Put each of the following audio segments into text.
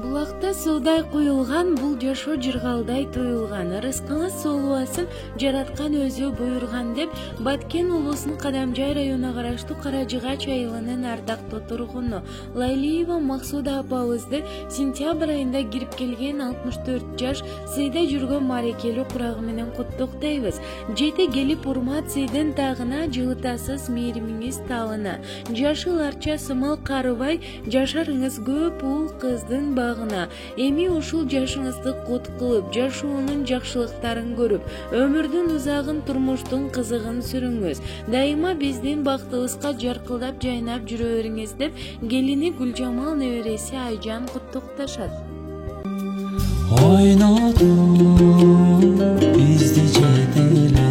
Булакта суудай куюлган, бул жашоо жыргалдай туюлган, рызкыңыз соолубасын жараткан өзү буйрган деп Баткен улусунун Кадамжай районуна караштуу Каражыгач айылынын ардактуу тургуну Лайлиева Максуда апабызды сентябрь айында кирип келген 64 жаш сыйда жүргөн маарекелүү курагы менен куттуктайбыз. Жете келип урмат сыйдын тагына, жылытасыз мээримиңиз талына. Жашыл арча сымал карыбай, жашарыңыз көп уул кыздын багына. Эми ушул жашыңызды кут кылып, жашоонун жакшылыктарын көрүп, өмүрдүн узагын, турмуштун кызыгын сүрүңүз. Дайыма биздин бактыбызга жаркылдап жайнап жүрө бериңиз деп келини Гүлжамал небереси Айжан куттукташат. Ойнотуп бизди жетеле,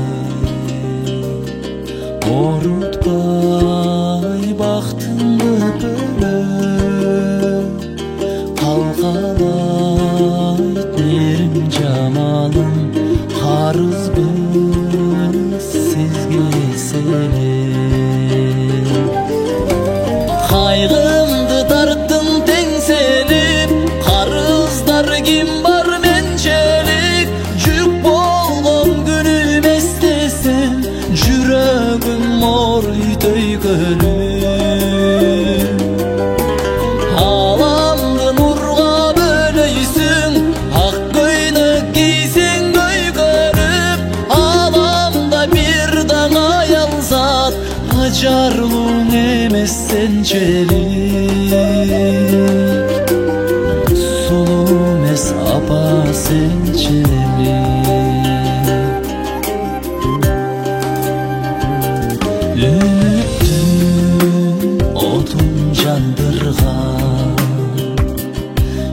орутпай бактын көпөлө, калкалайт нерим жамалым, карызбыз сизге эселеп. Кайгымды тарттым теңселип, карыздар ким бар менчелик, жүк болгон күнүм эстесем, жүрөгүм ооруй төйкөлүп. Аламды нурга бөлөйсүң, ак көйнөк кийсең көйгөрүп, аламда бир даң аялзат, ажарлууң эмес сенчелик, сулуу эмес апа сенчелик. Үмүттүн отун жандырган,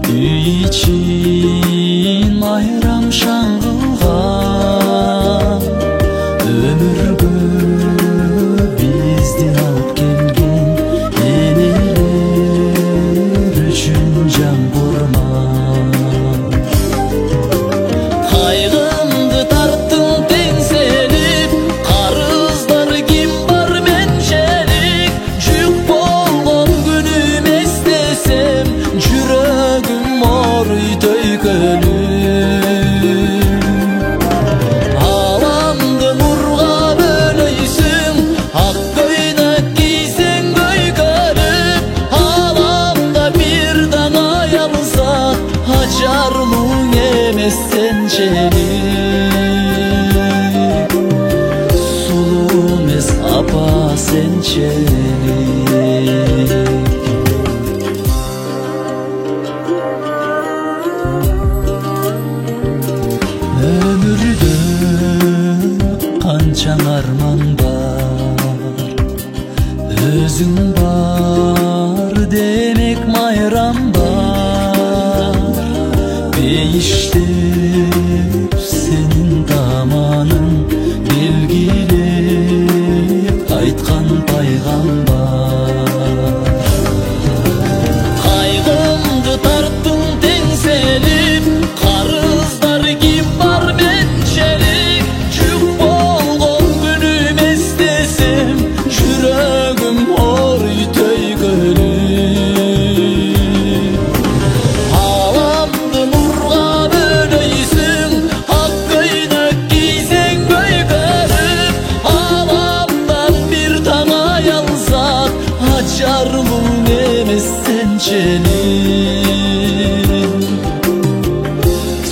үй ичин майрам шаңгылган, өмүргө бизди алып келген энелер үчүн жан бурман. Кайгымды тарттым теңселип, карыздар ким бар менчелик, жүк болгон күнүм эстесем, жүрөгүм ооруй төйкөлүп. Аламды нурга бөлөйсүң, ак көйнөк кийсең көйгөрүп, аламда бир даң аялзат, ажарлууң эмес сенчелик, сулуу эмес апа сенчелик. Өмүрдө канчаң арман бар, өзүң бар демек майрам бар. Бейиштеп сенин таманың, белгилеп айткан пайгамбар. Кайгымды тарттым теңселип, карыздар ким бар менчелик, жүк болгон күнүм эстесем, жүрөгүм ооруй төйкөлүп. Аламды нурга бөлөйсүң, ак көйнөк кийсең көйгөрүп, аламдан бир таң аялзат, ажарлууң эмес сенчелик,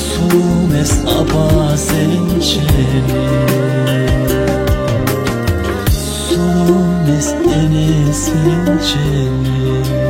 сулуу эмес апа сенчелик, сулуу эмес эне сенчелик.